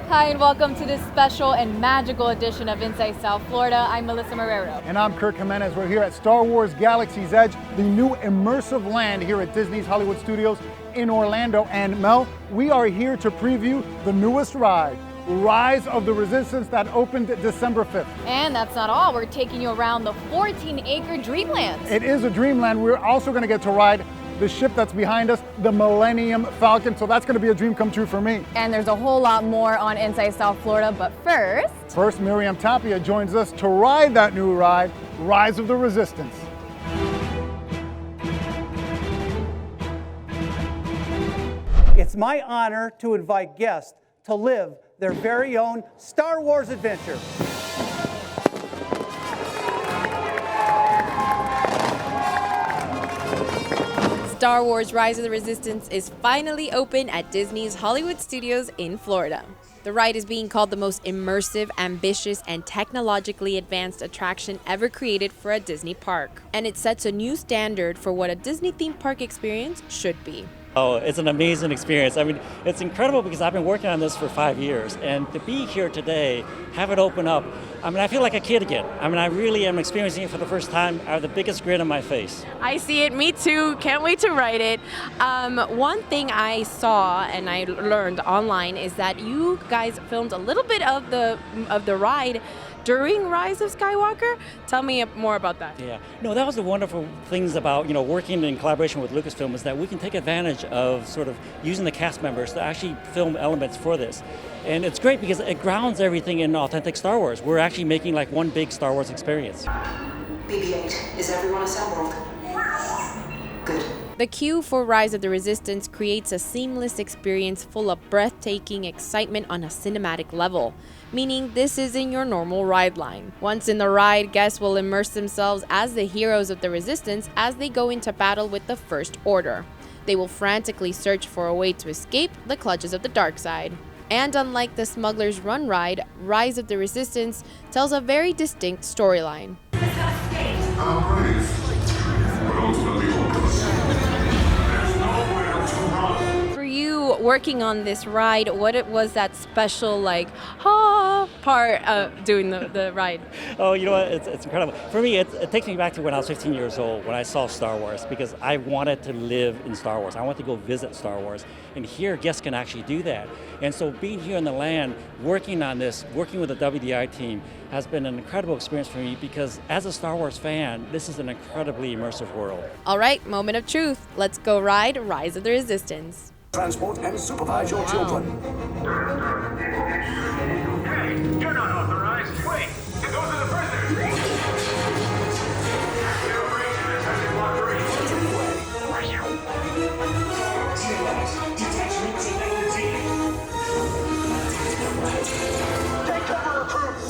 Hi, and welcome to this special and magical edition of Inside South Florida. I'm Melissa Marrero. And I'm Kurt Jimenez. We're here at Star Wars Galaxy's Edge, the new immersive land here at Disney's Hollywood Studios in Orlando. And Mel, we are here to preview the newest ride, Rise of the Resistance, that opened December 5th. And that's not all. We're taking you around the 14-acre Dreamland. It is a dreamland. We're also going to get to ride the ship that's behind us, the Millennium Falcon. So that's going to be a dream come true for me. And there's a whole lot more on Inside South Florida, but first, Miriam Tapia joins us to ride that new ride, Rise of the Resistance. It's my honor to invite guests to live their very own Star Wars adventure. Star Wars Rise of the Resistance is finally open at Disney's Hollywood Studios in Florida. The ride is being called the most immersive, ambitious, and technologically advanced attraction ever created for a Disney park. And it sets a new standard for what a Disney theme park experience should be. Oh, it's an amazing experience. I mean, it's incredible because I've been working on this for 5 years, and to be here today, have it open up, I mean, I feel like a kid again. I mean, I really am experiencing it for the first time. I have the biggest grin on my face. I see it, me too. Can't wait to ride it. One thing I saw and I learned online is that you guys filmed a little bit of the ride during Rise of Skywalker. Tell me more about that. Yeah, no, that was the wonderful things about, working in collaboration with Lucasfilm is that we can take advantage of sort of using the cast members to actually film elements for this. And it's great because it grounds everything in authentic Star Wars. We're actually making like one big Star Wars experience. BB-8, is everyone assembled? Good. The queue for Rise of the Resistance creates a seamless experience full of breathtaking excitement on a cinematic level, meaning this isn't your normal ride line. Once in the ride, guests will immerse themselves as the heroes of the Resistance as they go into battle with the First Order. They will frantically search for a way to escape the clutches of the dark side. And unlike the Smuggler's Run ride, Rise of the Resistance tells a very distinct storyline. For you, working on this ride, what was that special, part of doing the ride? Oh, you know what? It's incredible. For me, it takes me back to when I was 15 years old, when I saw Star Wars, because I wanted to live in Star Wars. I wanted to go visit Star Wars. And here, guests can actually do that. And so being here in the land, working on this, working with the WDI team, has been an incredible experience for me because as a Star Wars fan, this is an incredibly immersive world. All right, moment of truth. Let's go ride Rise of the Resistance. Transport and supervise your children. Hey, you're not authorized. Wait, those are the prisoners. The operation is at Block 3. Take cover, recruits.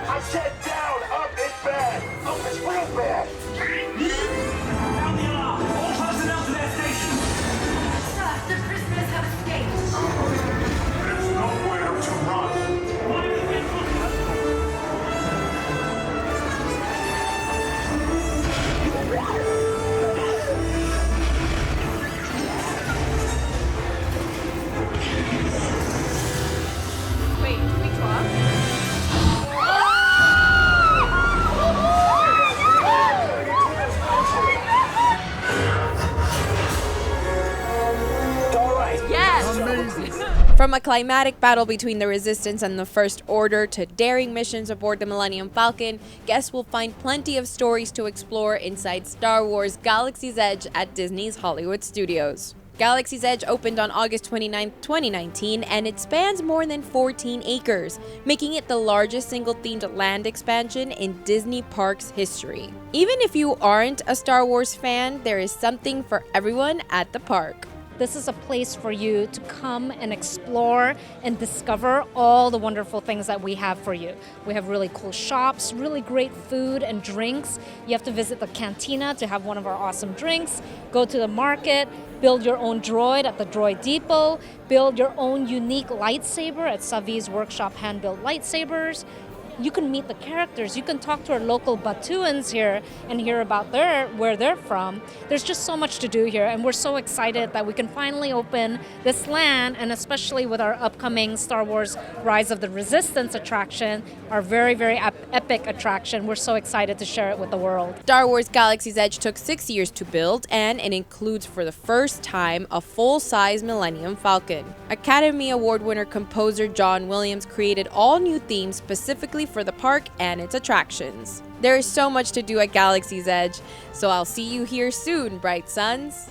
I said down, up is bad. Up is real bad. Sound the alarm. All personnel to their stations. Sir, the prisoners have escaped. There's nowhere to run. Why did we Wait, can we talk? From a climatic battle between the Resistance and the First Order to daring missions aboard the Millennium Falcon, guests will find plenty of stories to explore inside Star Wars Galaxy's Edge at Disney's Hollywood Studios. Galaxy's Edge opened on August 29, 2019, and it spans more than 14 acres, making it the largest single-themed land expansion in Disney Parks history. Even if you aren't a Star Wars fan, there is something for everyone at the park. This is a place for you to come and explore and discover all the wonderful things that we have for you. We have really cool shops, really great food and drinks. You have to visit the cantina to have one of our awesome drinks, go to the market, build your own droid at the Droid Depot, build your own unique lightsaber at Savi's Workshop Hand-Built Lightsabers, you can meet the characters. You can talk to our local Batuans here and hear about where they're from. There's just so much to do here, and we're so excited that we can finally open this land, and especially with our upcoming Star Wars Rise of the Resistance attraction, our very, very epic attraction. We're so excited to share it with the world. Star Wars Galaxy's Edge took 6 years to build, and it includes for the first time a full-size Millennium Falcon. Academy Award winner composer John Williams created all new themes specifically for the park and its attractions. There is so much to do at Galaxy's Edge, so I'll see you here soon, Bright Suns.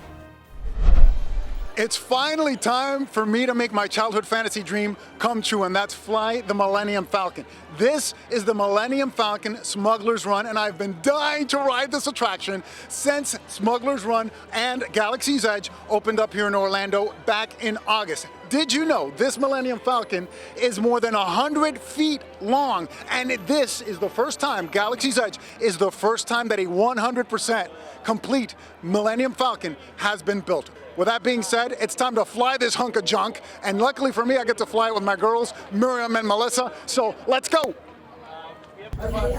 It's finally time for me to make my childhood fantasy dream come true, and that's fly the Millennium Falcon. This is the Millennium Falcon Smuggler's Run, and I've been dying to ride this attraction since Smuggler's Run and Galaxy's Edge opened up here in Orlando back in August. Did you know this Millennium Falcon is more than 100 feet long, and this is the first time, Galaxy's Edge is the first time that a 100% complete Millennium Falcon has been built. With that being said, it's time to fly this hunk of junk, and luckily for me, I get to fly it with my girls, Miriam and Melissa, so let's go! Enjoy it.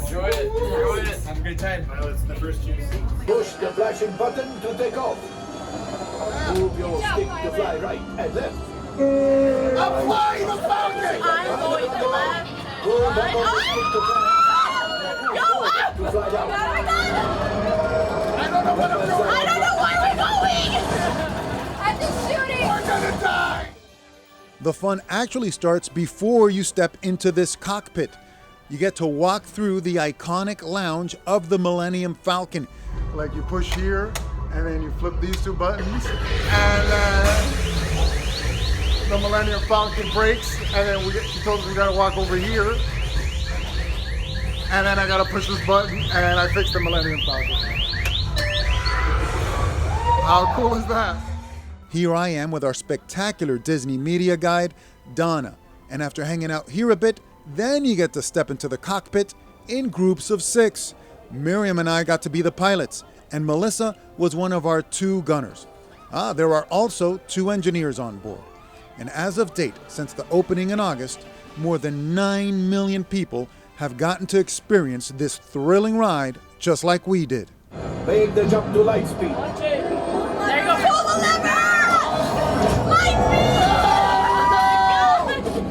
Enjoy it. Have a great time. Well, it's the first choose. Push the flashing button to take off. Move your stick to fly right and left. I'm flying the Falcon! I'm going to left. Pull the button stick to fly. Go up! To fly down. I don't know what I'm doing! I don't know where we're going! I'm just shooting! We're gonna die! The fun actually starts before you step into this cockpit. You get to walk through the iconic lounge of the Millennium Falcon. Like you push here, and then you flip these two buttons, and the Millennium Falcon brakes, and then she told us we gotta walk over here, and then I gotta push this button, and I fixed the Millennium Falcon. How cool is that? Here I am with our spectacular Disney media guide, Donna. And after hanging out here a bit, then you get to step into the cockpit in groups of 6. Miriam and I got to be the pilots, and Melissa was one of our 2 gunners. There are also 2 engineers on board. And as of date, since the opening in August, more than 9 million people have gotten to experience this thrilling ride just like we did. Make the jump to light speed. There you go. Pull the lever! Light speed!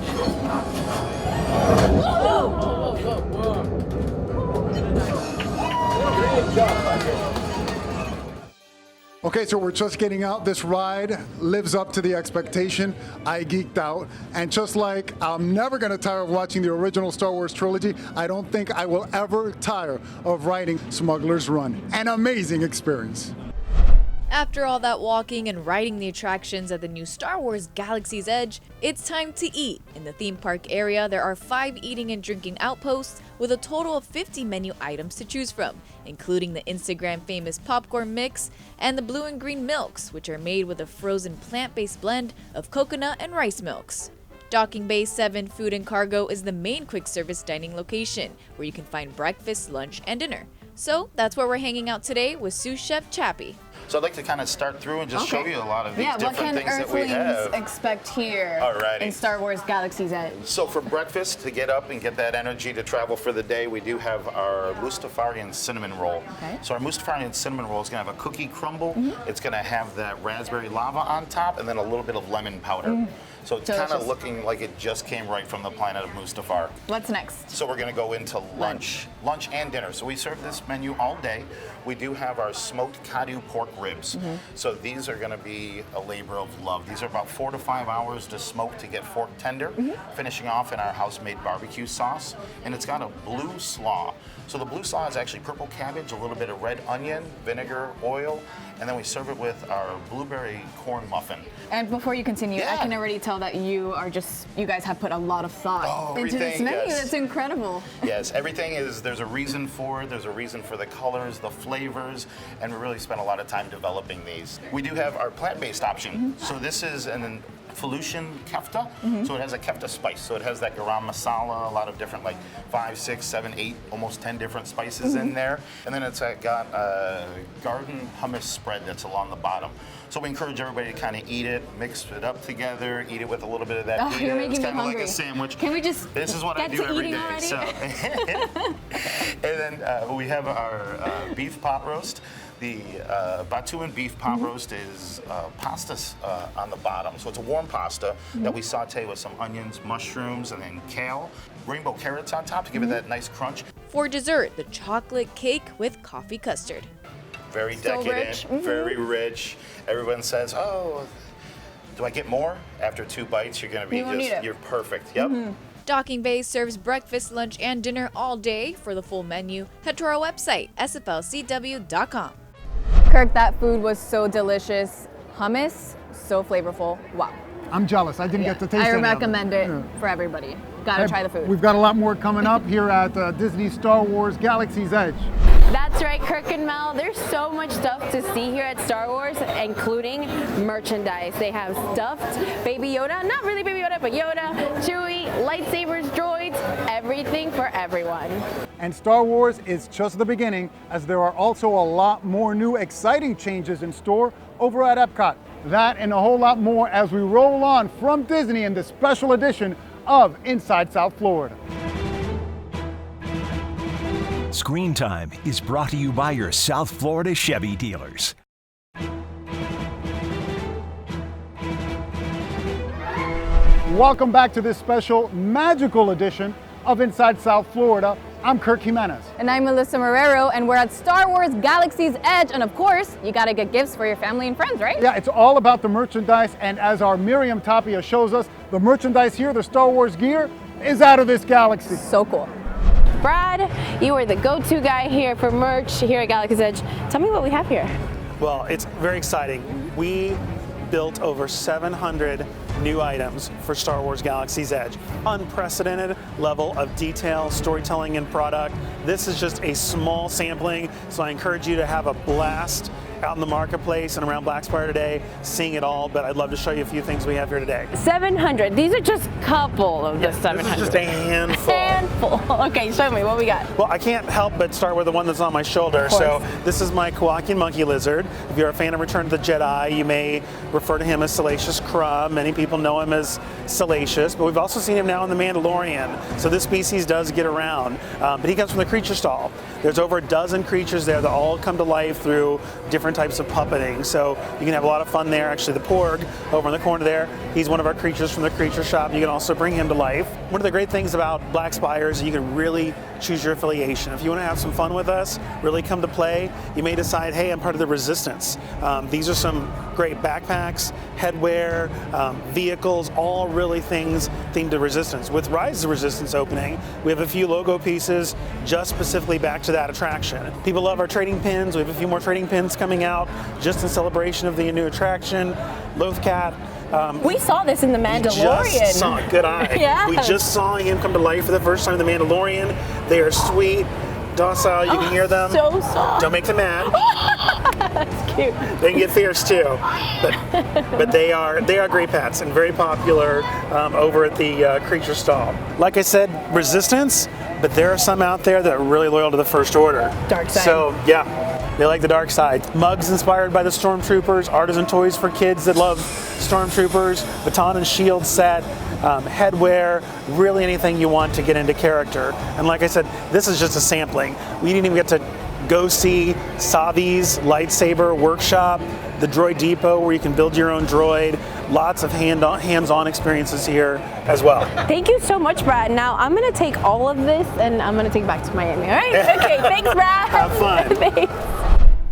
Great job. Okay, so we're just getting out. This ride lives up to the expectation. I geeked out. And just like I'm never going to tire of watching the original Star Wars trilogy, I don't think I will ever tire of riding Smuggler's Run. An amazing experience. After all that walking and riding the attractions at the new Star Wars Galaxy's Edge, it's time to eat. In the theme park area, there are 5 eating and drinking outposts with a total of 50 menu items to choose from, including the Instagram famous popcorn mix and the blue and green milks, which are made with a frozen plant-based blend of coconut and rice milks. Docking Bay 7 Food and Cargo is the main quick service dining location, where you can find breakfast, lunch, and dinner. So that's where we're hanging out today with sous chef Chappie. So I'd like to kind of start through and just show you a lot of these what different can things that we Earthlings have. expect here Alrighty. in Star Wars Galaxy's Edge? So for breakfast, to get up and get that energy to travel for the day, we do have our Mustafarian cinnamon roll. Okay. So our Mustafarian cinnamon roll is going to have a cookie crumble. It's going to have that raspberry lava on top and then a little bit of lemon powder. So it's kind of Delicious. looking like it just came right from the planet of Mustafar. What's next? So we're going to go into lunch and dinner. So we serve this menu all day. We do have our smoked Kadu pork ribs. So these are going to be a labor of love. These are about 4 to 5 hours to smoke to get fork tender, finishing off in our house-made barbecue sauce. And it's got a blue slaw. So the blue slaw is actually purple cabbage, a little bit of red onion, vinegar, oil, and then we serve it with our blueberry corn muffin. And before you continue, I can already tell that you guys have put a lot of thought into this menu. Yes. That's incredible. Yes, everything is, there's a reason for it, there's a reason for the colors, the flavors, and we really spent a lot of time developing these. We do have our plant-based option. So this is Felucian kefta. So it has a kefta spice. So it has that garam masala, a lot of different, like 5, 6, 7, 8, almost 10 different spices in there. And then it's got a garden hummus spread that's along the bottom. So we encourage everybody to kind of eat it, mix it up together, eat it with a little bit of that pita. You're making It's me kind of hungry. like a sandwich. Can we just This is what I get do to every eating day. already? So. And then we have our beef pot roast. The Batuan beef pot roast is pasta on the bottom. So it's a warm pasta that we saute with some onions, mushrooms, and then kale. Rainbow carrots on top to give it that nice crunch. For dessert, the chocolate cake with coffee custard. Very So decadent, rich. very rich. Everyone says, oh, do I get more? After 2 bites, you're going to be You won't need it. you're perfect. Yep. Docking Bay serves breakfast, lunch, and dinner all day. For the full menu, head to our website, sflcw.com. Kirk, that food was so delicious. Hummus, so flavorful. Wow. I'm jealous. I didn't get to taste I any of it. recommend it Yeah. for everybody. Gotta try the food. We've got a lot more coming up here at Disney Star Wars Galaxy's Edge. That's right, Kirk and Mel. There's so much stuff to see here at Star Wars, including merchandise. They have stuffed Baby Yoda, not really Baby Yoda, but Yoda, Chewie, lightsabers, droids, everything for everyone. And Star Wars is just the beginning, as there are also a lot more new exciting changes in store over at Epcot. That and a whole lot more as we roll on from Disney in this special edition of Inside South Florida. Screen Time is brought to you by your South Florida Chevy dealers. Welcome back to this special magical edition of Inside South Florida. I'm Kirk Jimenez. And I'm Melissa Marrero, and we're at Star Wars Galaxy's Edge. And of course, you gotta get gifts for your family and friends, right? Yeah, it's all about the merchandise, and as our Miriam Tapia shows us, the merchandise here, the Star Wars gear, is out of this galaxy. So cool. Brad, you are the go-to guy here for merch here at Galaxy's Edge. Tell me what we have here. Well, it's very exciting. We built over 700 new items for Star Wars Galaxy's Edge. Unprecedented level of detail, storytelling, and product. This is just a small sampling, so I encourage you to have a blast out in the marketplace and around Black Spire today, seeing it all, but I'd love to show you a few things we have here today. 700. These are just a couple of the 700. This is just a handful. Handful. Okay, show me what we got. Well, I can't help but start with the one that's on my shoulder. So this is my Kowakian monkey lizard. If you're a fan of Return of the Jedi, you may refer to him as Salacious Crumb. Many people know him as Salacious, but we've also seen him now in The Mandalorian. So this species does get around, but he comes from the creature stall. There's over a dozen creatures there that all come to life through different types of puppeting. So you can have a lot of fun there. Actually, the Porg over in the corner there, he's one of our creatures from the creature shop. You can also bring him to life. One of the great things about Black Spire is you can really choose your affiliation. If you want to have some fun with us, really come to play, you may decide, hey, I'm part of the Resistance. These are some great backpacks, headwear, vehicles, all really things themed to Resistance. With Rise of the Resistance opening, we have a few logo pieces just specifically back to that attraction. People love our trading pins. We have a few more trading pins coming out just in celebration of the new attraction. Lothcat. We saw this in The Mandalorian. We just saw it. Good eye. Yeah. We just saw him come to life for the first time in The Mandalorian. They are sweet, docile. You can hear them. So soft. Don't make them mad. That's cute. They can get fierce too, but they are great pets and very popular over at the creature stall. Like I said, Resistance, but there are some out there that are really loyal to the First Order. Dark side. So yeah, they like the dark side. Mugs inspired by the Stormtroopers, artisan toys for kids that love Stormtroopers, baton and shield set, headwear, really anything you want to get into character. And like I said, this is just a sampling. We didn't even get to go see Savi's lightsaber workshop, the Droid Depot where you can build your own droid. Lots of hands-on experiences here as well. Thank you so much, Brad. Now I'm gonna take all of this and I'm gonna take it back to Miami, all right? Okay, thanks, Brad. Have fun. Thanks.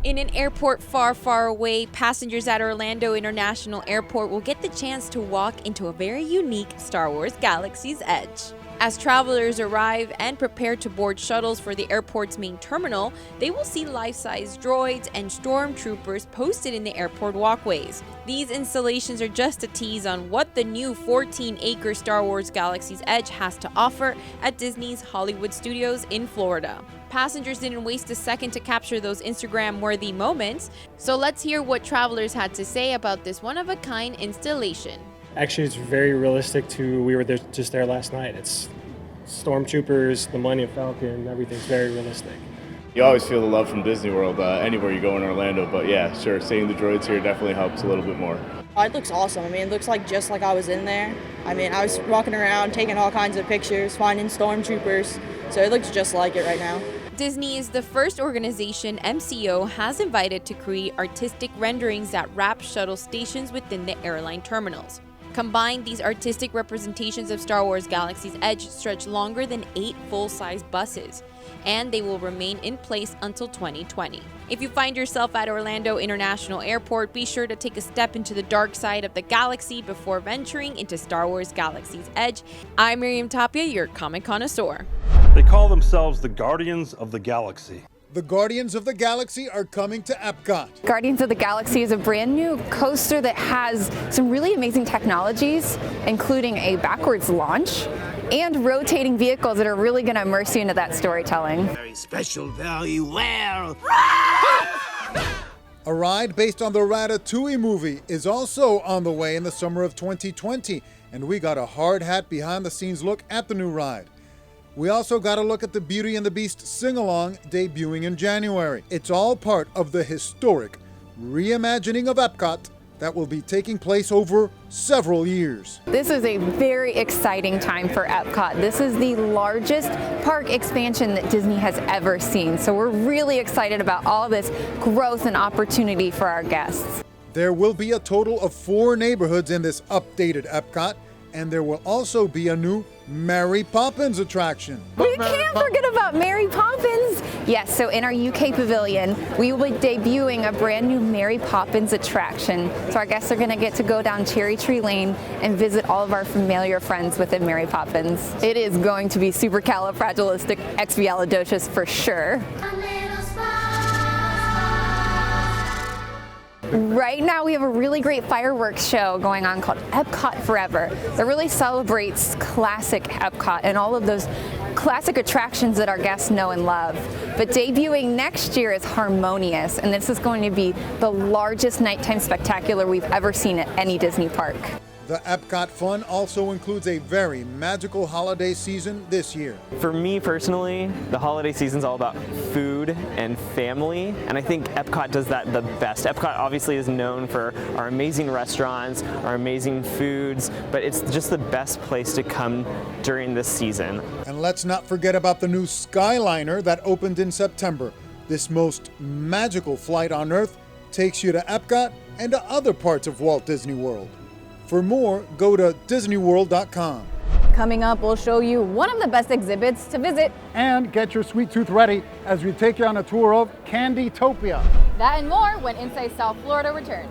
In an airport far, far away, passengers at Orlando International Airport will get the chance to walk into a very unique Star Wars Galaxy's Edge. As travelers arrive and prepare to board shuttles for the airport's main terminal, they will see life-size droids and stormtroopers posted in the airport walkways. These installations are just a tease on what the new 14-acre Star Wars Galaxy's Edge has to offer at Disney's Hollywood Studios in Florida. Passengers didn't waste a second to capture those Instagram-worthy moments, so let's hear what travelers had to say about this one-of-a-kind installation. Actually, it's very realistic to, we were there, just there last night. It's Stormtroopers, the Millennium Falcon, everything's very realistic. You always feel the love from Disney World anywhere you go in Orlando, but yeah, sure, seeing the droids here definitely helps a little bit more. It looks awesome. I mean, it looks like just like I was in there. I mean, I was walking around, taking all kinds of pictures, finding Stormtroopers, so it looks just like it right now. Disney is the first organization MCO has invited to create artistic renderings at wrap shuttle stations within the airline terminals. Combined, these artistic representations of Star Wars Galaxy's Edge stretch longer than 8 full-size buses, and they will remain in place until 2020. If you find yourself at Orlando International Airport, be sure to take a step into the dark side of the galaxy before venturing into Star Wars Galaxy's Edge. I'm Miriam Tapia, your comic connoisseur. They call themselves the Guardians of the Galaxy. The Guardians of the Galaxy are coming to Epcot. Guardians of the Galaxy is a brand new coaster that has some really amazing technologies, including a backwards launch and rotating vehicles that are really going to immerse you into that storytelling. Very special value. Well, A ride based on the Ratatouille movie is also on the way in the summer of 2020, and we got a hard hat behind the scenes look at the new ride. We also got a look at the Beauty and the Beast sing-along debuting in January. It's all part of the historic reimagining of Epcot that will be taking place over several years. This is a very exciting time for Epcot. This is the largest park expansion that Disney has ever seen. So we're really excited about all this growth and opportunity for our guests. There will be a total of 4 neighborhoods in this updated Epcot, and there will also be a new Mary Poppins attraction. We can't forget about Mary Poppins. Yes, so in our UK pavilion, we will be debuting a brand new Mary Poppins attraction. So our guests are going to get to go down Cherry Tree Lane and visit all of our familiar friends within Mary Poppins. It is going to be supercalifragilisticexpialidocious for sure. Right now we have a really great fireworks show going on called Epcot Forever that really celebrates classic Epcot and all of those classic attractions that our guests know and love. But debuting next year is Harmonious, and this is going to be the largest nighttime spectacular we've ever seen at any Disney park. The Epcot Fun also includes a very magical holiday season this year. For me personally, the holiday season's all about food and family, and I think Epcot does that the best. Epcot obviously is known for our amazing restaurants, our amazing foods, but it's just the best place to come during this season. And let's not forget about the new Skyliner that opened in September. This most magical flight on Earth takes you to Epcot and to other parts of Walt Disney World. For more, go to DisneyWorld.com. Coming up, we'll show you one of the best exhibits to visit. And get your sweet tooth ready as we take you on a tour of Candytopia. That and more when Inside South Florida returns.